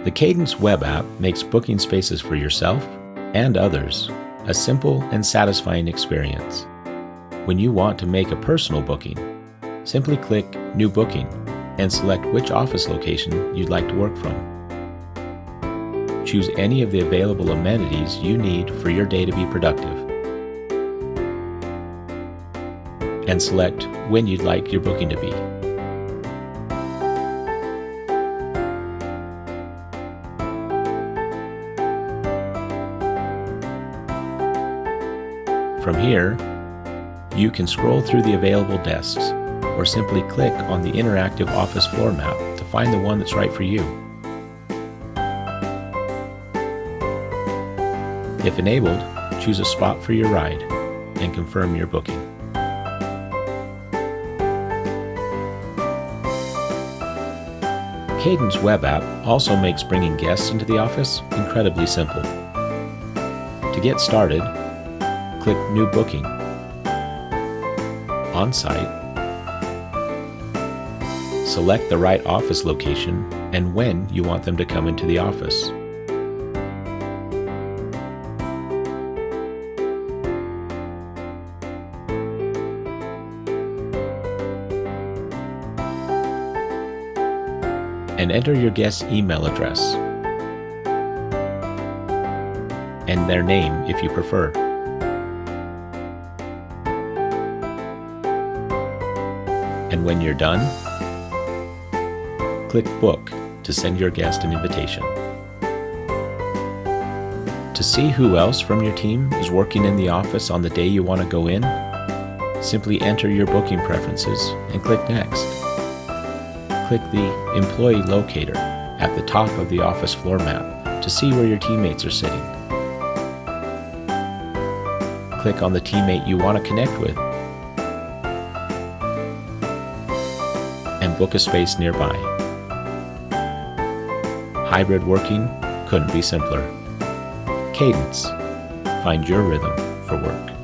The Kadence web app makes booking spaces for yourself and others a simple and satisfying experience. When you want to make a personal booking, simply click New Booking and select which office location you'd like to work from. Choose any of the available amenities you need for your day to be productive, and select when you'd like your booking to be. From here, you can scroll through the available desks or simply click on the interactive office floor map to find the one that's right for you. If enabled, choose a spot for your ride and confirm your booking. Kadence web app also makes bringing guests into the office incredibly simple. To get started, click New Booking, Onsite, select the right office location and when you want them to come into the office. And enter your guest's email address and their name if you prefer. And when you're done, click Book to send your guest an invitation. To see who else from your team is working in the office on the day you want to go in, simply enter your booking preferences and click Next. Click the Employee Locator at the top of the office floor map to see where your teammates are sitting. Click on the teammate you want to connect with and book a space nearby. Hybrid working couldn't be simpler. Kadence. Find your rhythm for work.